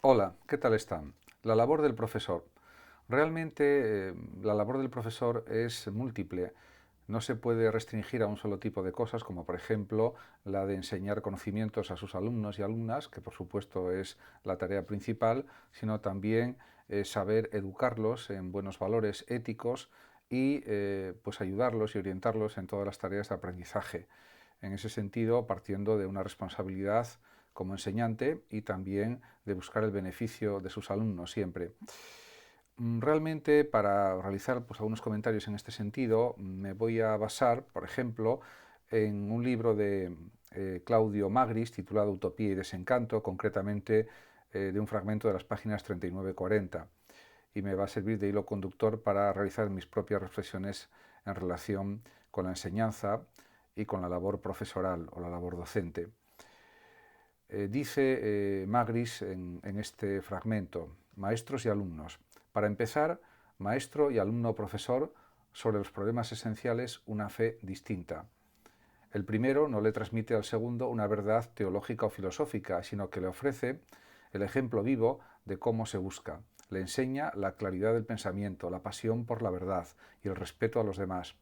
Hola, ¿qué tal están? La labor del profesor. Realmente la labor del profesor es múltiple. No se puede restringir a un solo tipo de cosas, como por ejemplo la de enseñar conocimientos a sus alumnos y alumnas, que por supuesto es la tarea principal, sino también saber educarlos en buenos valores éticos y pues ayudarlos y orientarlos en todas las tareas de aprendizaje. En ese sentido, partiendo de una responsabilidad como enseñante y también de buscar el beneficio de sus alumnos siempre. Realmente, para realizar pues, algunos comentarios en este sentido, me voy a basar, por ejemplo, en un libro de Claudio Magris titulado Utopía y Desencanto, concretamente de un fragmento de las páginas 39-40, y me va a servir de hilo conductor para realizar mis propias reflexiones en relación con la enseñanza y con la labor profesoral o la labor docente. Dice Magris en este fragmento, maestros y alumnos. Para empezar, maestro y alumno profesor sobre los problemas esenciales una fe distinta. El primero no le transmite al segundo una verdad teológica o filosófica, sino que le ofrece el ejemplo vivo de cómo se busca. Le enseña la claridad del pensamiento, la pasión por la verdad y el respeto a los demás,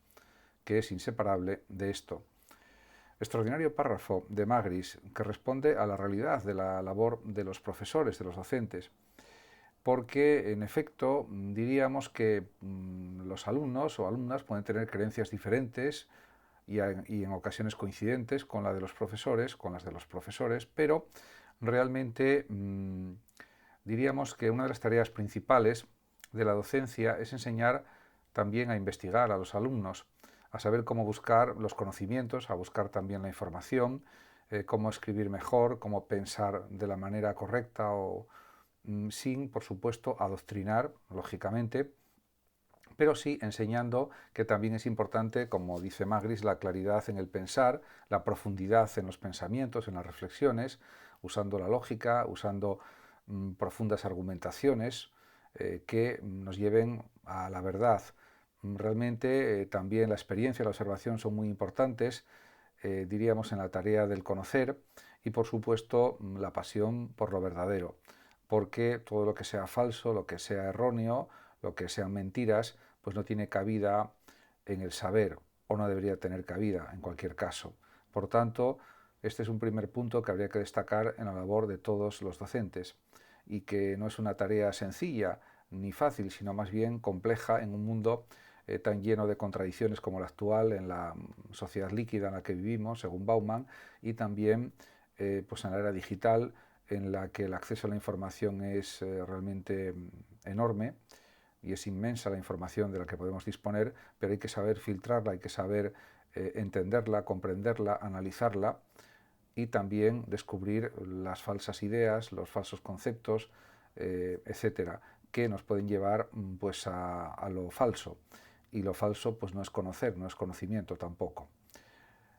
que es inseparable de esto. Extraordinario párrafo de Magris que responde a la realidad de la labor de los profesores, de los docentes, porque en efecto diríamos que los alumnos o alumnas pueden tener creencias diferentes y en ocasiones coincidentes con la de los profesores, con las de los profesores, pero realmente diríamos que una de las tareas principales de la docencia es enseñar también a investigar a los alumnos, a saber cómo buscar los conocimientos, a buscar también la información, cómo escribir mejor, cómo pensar de la manera correcta o sin, por supuesto, adoctrinar, lógicamente, pero sí enseñando que también es importante, como dice Magris, la claridad en el pensar, la profundidad en los pensamientos, en las reflexiones, usando la lógica, usando profundas argumentaciones que nos lleven a la verdad. Realmente también la experiencia y la observación son muy importantes, diríamos, en la tarea del conocer y, por supuesto, la pasión por lo verdadero, porque todo lo que sea falso, lo que sea erróneo, lo que sean mentiras, pues no tiene cabida en el saber o no debería tener cabida en cualquier caso. Por tanto, este es un primer punto que habría que destacar en la labor de todos los docentes y que no es una tarea sencilla ni fácil, sino más bien compleja en un mundo tan lleno de contradicciones como el actual, en la sociedad líquida en la que vivimos, según Bauman, y también pues en la era digital en la que el acceso a la información es realmente enorme y es inmensa la información de la que podemos disponer, pero hay que saber filtrarla, hay que saber entenderla, comprenderla, analizarla y también descubrir las falsas ideas, los falsos conceptos, etcétera, que nos pueden llevar pues a lo falso. Y lo falso pues no es conocer, no es conocimiento tampoco.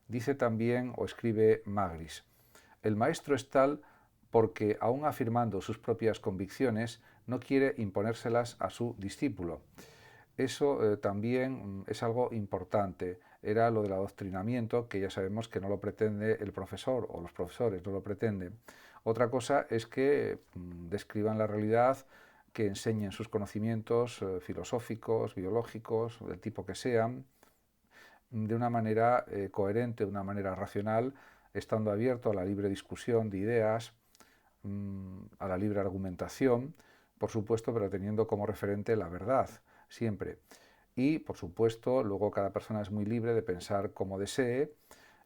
Dice también o escribe Magris, el maestro es tal porque, aun afirmando sus propias convicciones, no quiere imponérselas a su discípulo. Eso también es algo importante. Era lo del adoctrinamiento, que ya sabemos que no lo pretende el profesor o los profesores, no lo pretenden. Otra cosa es que describan la realidad, que enseñen sus conocimientos filosóficos, biológicos, del tipo que sean, de una manera coherente, de una manera racional, estando abierto a la libre discusión de ideas, a la libre argumentación, por supuesto, pero teniendo como referente la verdad, siempre. Y, por supuesto, luego cada persona es muy libre de pensar como desee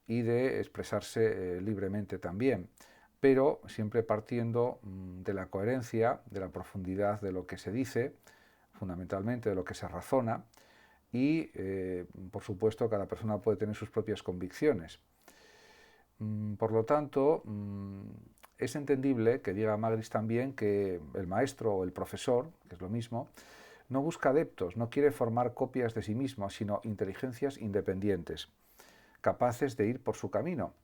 y de expresarse libremente también, pero siempre partiendo de la coherencia, de la profundidad de lo que se dice, fundamentalmente de lo que se razona, y, por supuesto, cada persona puede tener sus propias convicciones. Por lo tanto, es entendible que diga Magris también que el maestro o el profesor, que es lo mismo, no busca adeptos, no quiere formar copias de sí mismo, sino inteligencias independientes, capaces de ir por su camino.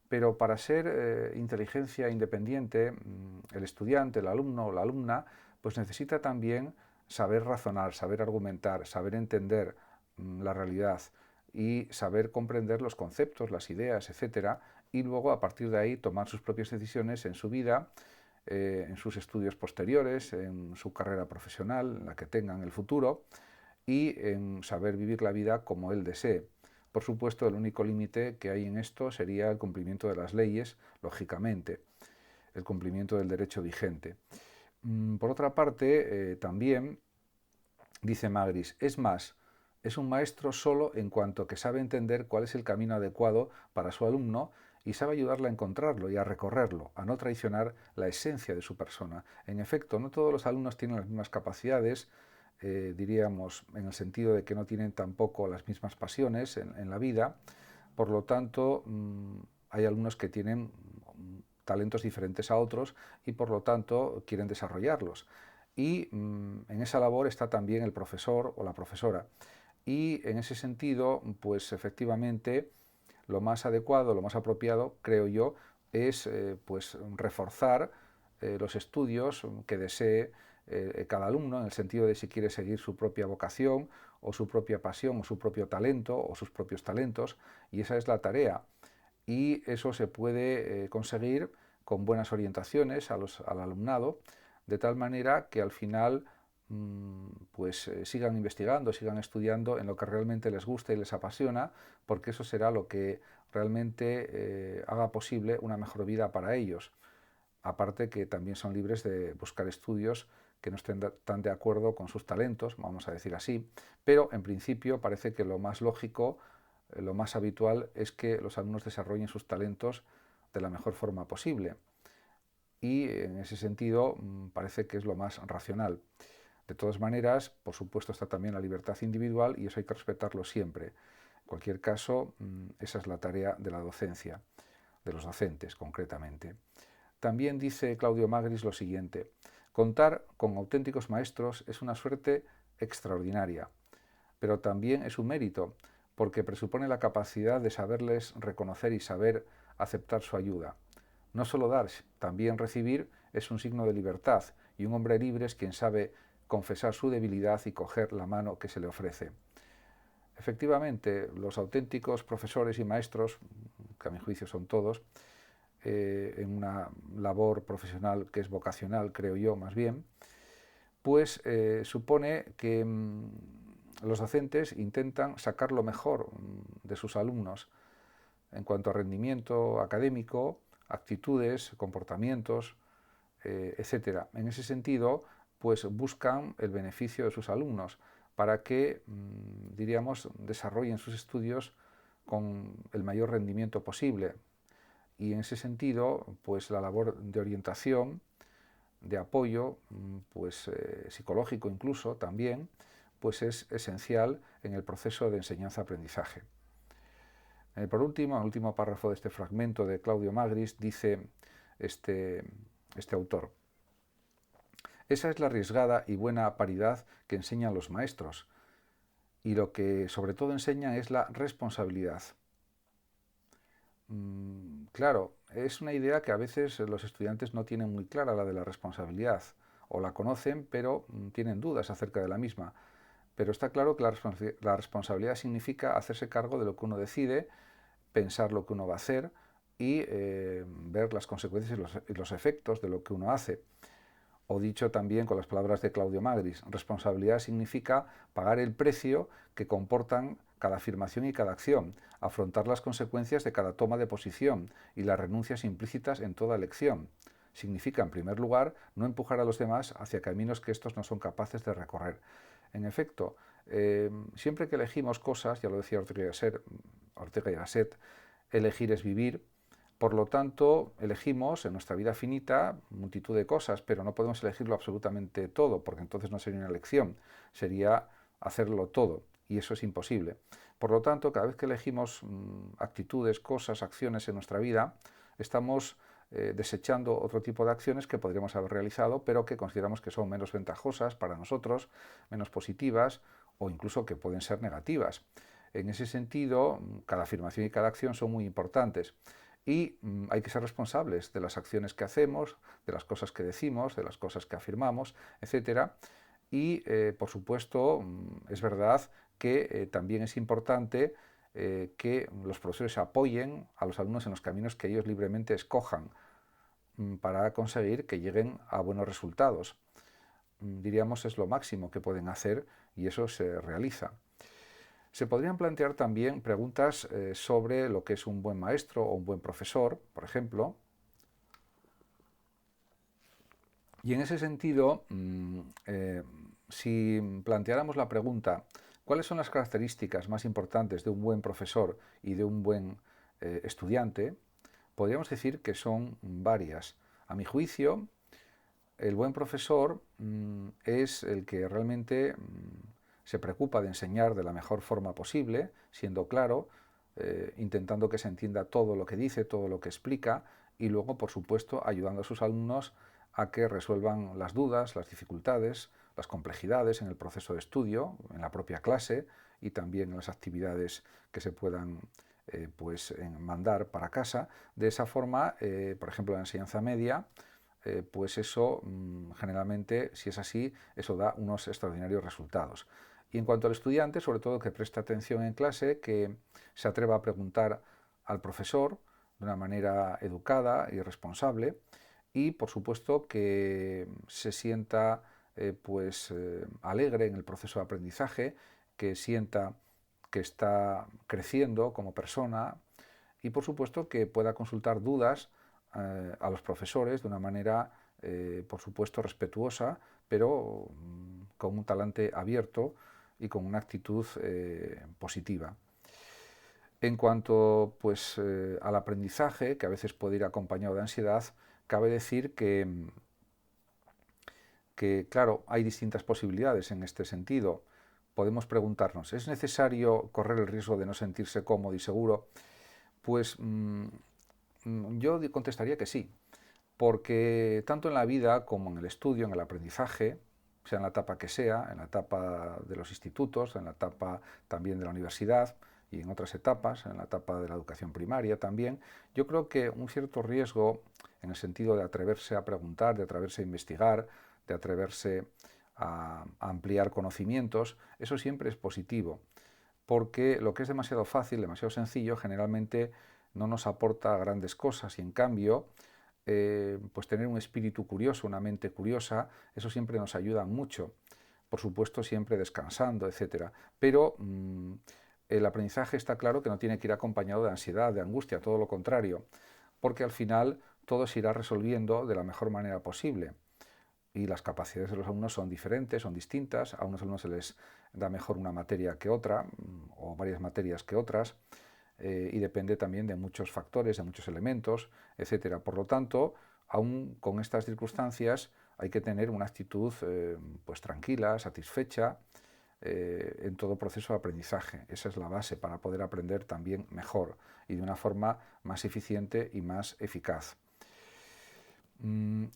Pero para ser inteligencia independiente, el estudiante, el alumno o la alumna, pues necesita también saber razonar, saber argumentar, saber entender la realidad y saber comprender los conceptos, las ideas, etcétera, y luego a partir de ahí tomar sus propias decisiones en su vida en sus estudios posteriores, en su carrera profesional, en la que tengan en el futuro, y en saber vivir la vida como él desee. Por supuesto, el único límite que hay en esto sería el cumplimiento de las leyes, lógicamente, el cumplimiento del derecho vigente. Por otra parte, también dice Magris, es más, es un maestro solo en cuanto que sabe entender cuál es el camino adecuado para su alumno y sabe ayudarle a encontrarlo y a recorrerlo, a no traicionar la esencia de su persona. En efecto, no todos los alumnos tienen las mismas capacidades, diríamos, en el sentido de que no tienen tampoco las mismas pasiones en la vida. Por lo tanto, hay alumnos que tienen talentos diferentes a otros y por lo tanto quieren desarrollarlos. Y en esa labor está también el profesor o la profesora. Y en ese sentido, pues efectivamente, lo más adecuado, lo más apropiado, creo yo, es pues reforzar los estudios que desee cada alumno, en el sentido de si quiere seguir su propia vocación o su propia pasión o su propio talento o sus propios talentos, y esa es la tarea. Y eso se puede conseguir con buenas orientaciones al alumnado, de tal manera que al final pues sigan investigando, sigan estudiando en lo que realmente les gusta y les apasiona, porque eso será lo que realmente haga posible una mejor vida para ellos. Aparte que también son libres de buscar estudios que no estén tan de acuerdo con sus talentos, vamos a decir así, pero en principio parece que lo más lógico, lo más habitual es que los alumnos desarrollen sus talentos de la mejor forma posible. Y en ese sentido parece que es lo más racional. De todas maneras, por supuesto, está también la libertad individual y eso hay que respetarlo siempre. En cualquier caso, esa es la tarea de la docencia, de los docentes concretamente. También dice Claudio Magris lo siguiente: contar con auténticos maestros es una suerte extraordinaria, pero también es un mérito, porque presupone la capacidad de saberles reconocer y saber aceptar su ayuda. No solo dar, también recibir es un signo de libertad, y un hombre libre es quien sabe confesar su debilidad y coger la mano que se le ofrece. Efectivamente, los auténticos profesores y maestros, que a mi juicio son todos, en una labor profesional que es vocacional, creo yo, más bien, pues supone que los docentes intentan sacar lo mejor de sus alumnos en cuanto a rendimiento académico, actitudes, comportamientos, etc. En ese sentido, pues buscan el beneficio de sus alumnos para que, diríamos, desarrollen sus estudios con el mayor rendimiento posible. Y en ese sentido, pues la labor de orientación, de apoyo, pues psicológico incluso también, pues es esencial en el proceso de enseñanza-aprendizaje. Por último, en el último párrafo de este fragmento de Claudio Magris, dice este autor: esa es la arriesgada y buena paridad que enseñan los maestros, y lo que sobre todo enseñan es la responsabilidad. Claro, es una idea que a veces los estudiantes no tienen muy clara, la de la responsabilidad, o la conocen pero tienen dudas acerca de la misma. Pero está claro que la responsabilidad significa hacerse cargo de lo que uno decide, pensar lo que uno va a hacer y ver las consecuencias y los efectos de lo que uno hace. O dicho también con las palabras de Claudio Magris, responsabilidad significa pagar el precio que comportan cada afirmación y cada acción, afrontar las consecuencias de cada toma de posición y las renuncias implícitas en toda elección. Significa, en primer lugar, no empujar a los demás hacia caminos que estos no son capaces de recorrer. En efecto, siempre que elegimos cosas, ya lo decía Ortega y Gasset, elegir es vivir. Por lo tanto, elegimos en nuestra vida finita multitud de cosas, pero no podemos elegirlo absolutamente todo, porque entonces no sería una elección, sería hacerlo todo, y eso es imposible. Por lo tanto, cada vez que elegimos actitudes, cosas, acciones en nuestra vida, estamos desechando otro tipo de acciones que podríamos haber realizado, pero que consideramos que son menos ventajosas para nosotros, menos positivas o incluso que pueden ser negativas. En ese sentido, cada afirmación y cada acción son muy importantes. Y hay que ser responsables de las acciones que hacemos, de las cosas que decimos, de las cosas que afirmamos, etc. Y, por supuesto, es verdad que también es importante que los profesores apoyen a los alumnos en los caminos que ellos libremente escojan. para conseguir que lleguen a buenos resultados. Diríamos es lo máximo que pueden hacer y eso se realiza. Se podrían plantear también preguntas sobre lo que es un buen maestro o un buen profesor, por ejemplo. Y en ese sentido, si planteáramos la pregunta, ¿cuáles son las características más importantes de un buen profesor y de un buen estudiante? Podríamos decir que son varias. A mi juicio, el buen profesor es el que realmente se preocupa de enseñar de la mejor forma posible, siendo claro, intentando que se entienda todo lo que dice, todo lo que explica, y luego, por supuesto, ayudando a sus alumnos a que resuelvan las dudas, las dificultades, las complejidades en el proceso de estudio, en la propia clase y también en las actividades que se puedan mandar para casa. De esa forma, por ejemplo, en la enseñanza media, pues eso generalmente, si es así, eso da unos extraordinarios resultados. Y en cuanto al estudiante, sobre todo que preste atención en clase, que se atreva a preguntar al profesor de una manera educada y responsable, y por supuesto que se sienta alegre en el proceso de aprendizaje, que sienta que está creciendo como persona y por supuesto que pueda consultar dudas a los profesores de una manera por supuesto respetuosa, pero con un talante abierto y con una actitud positiva. En cuanto al aprendizaje, que a veces puede ir acompañado de ansiedad, cabe decir que, claro, hay distintas posibilidades en este sentido. Podemos preguntarnos, ¿es necesario correr el riesgo de no sentirse cómodo y seguro? Pues yo contestaría que sí, porque tanto en la vida como en el estudio, en el aprendizaje, sea en la etapa que sea, en la etapa de los institutos, en la etapa también de la universidad y en otras etapas, en la etapa de la educación primaria también, yo creo que un cierto riesgo en el sentido de atreverse a preguntar, de atreverse a investigar, de atreverse a ampliar conocimientos, eso siempre es positivo, porque lo que es demasiado fácil, demasiado sencillo, generalmente no nos aporta grandes cosas y en cambio pues tener un espíritu curioso, una mente curiosa, eso siempre nos ayuda mucho. Por supuesto, siempre descansando, etcétera. Pero el aprendizaje está claro que no tiene que ir acompañado de ansiedad, de angustia, todo lo contrario, porque al final todo se irá resolviendo de la mejor manera posible. Y las capacidades de los alumnos son diferentes, son distintas. A unos alumnos se les da mejor una materia que otra, o varias materias que otras. Y depende también de muchos factores, de muchos elementos, etcétera. Por lo tanto, aún con estas circunstancias hay que tener una actitud pues tranquila, satisfecha en todo proceso de aprendizaje. Esa es la base para poder aprender también mejor y de una forma más eficiente y más eficaz.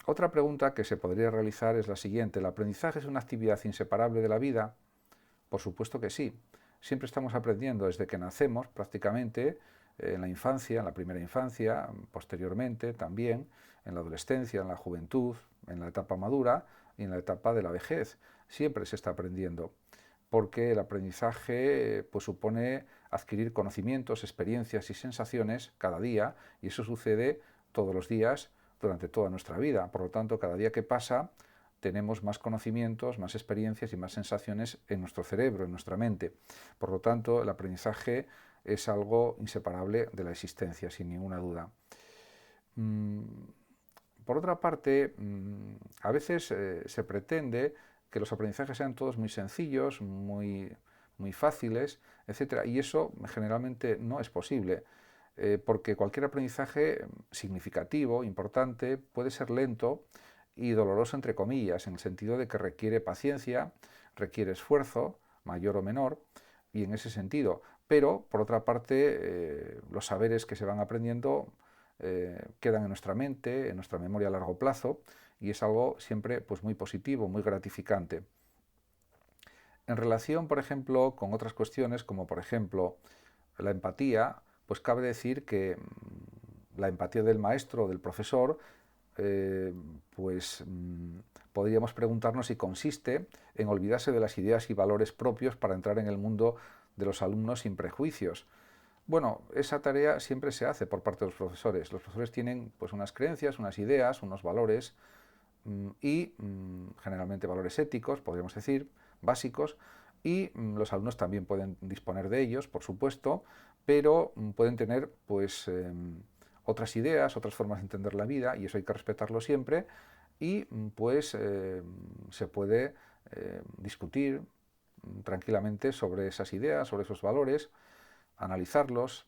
Otra pregunta que se podría realizar es la siguiente: ¿el aprendizaje es una actividad inseparable de la vida? Por supuesto que sí. Siempre estamos aprendiendo desde que nacemos, prácticamente, en la infancia, en la primera infancia, posteriormente también, en la adolescencia, en la juventud, en la etapa madura y en la etapa de la vejez. Siempre se está aprendiendo, porque el aprendizaje pues, supone adquirir conocimientos, experiencias y sensaciones cada día, y eso sucede todos los días durante toda nuestra vida. Por lo tanto, cada día que pasa, tenemos más conocimientos, más experiencias y más sensaciones en nuestro cerebro, en nuestra mente. Por lo tanto, el aprendizaje es algo inseparable de la existencia, sin ninguna duda. Por otra parte, a veces se pretende que los aprendizajes sean todos muy sencillos, muy fáciles, etc. Y eso generalmente no es posible, porque cualquier aprendizaje significativo, importante, puede ser lento y doloroso entre comillas, en el sentido de que requiere paciencia, requiere esfuerzo, mayor o menor, y en ese sentido. Pero, por otra parte, los saberes que se van aprendiendo quedan en nuestra mente, en nuestra memoria a largo plazo, y es algo siempre pues, muy positivo, muy gratificante. En relación, por ejemplo, con otras cuestiones, como por ejemplo la empatía, pues cabe decir que la empatía del maestro o del profesor podríamos preguntarnos si consiste en olvidarse de las ideas y valores propios para entrar en el mundo de los alumnos sin prejuicios. Bueno, esa tarea siempre se hace por parte de los profesores. Los profesores tienen pues unas creencias, unas ideas, unos valores y generalmente valores éticos, podríamos decir, básicos, y los alumnos también pueden disponer de ellos, por supuesto, pero pueden tener pues otras ideas, otras formas de entender la vida, y eso hay que respetarlo siempre, y pues se puede discutir tranquilamente sobre esas ideas, sobre esos valores, analizarlos,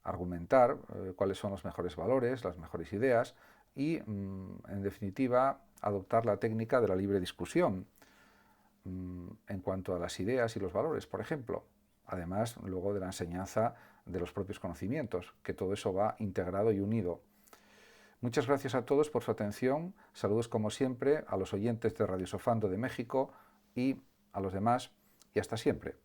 argumentar cuáles son los mejores valores, las mejores ideas y, en definitiva, adoptar la técnica de la libre discusión en cuanto a las ideas y los valores, por ejemplo. Además, luego de la enseñanza de los propios conocimientos, que todo eso va integrado y unido. Muchas gracias a todos por su atención. Saludos como siempre a los oyentes de Radio Sofando de México y a los demás, y hasta siempre.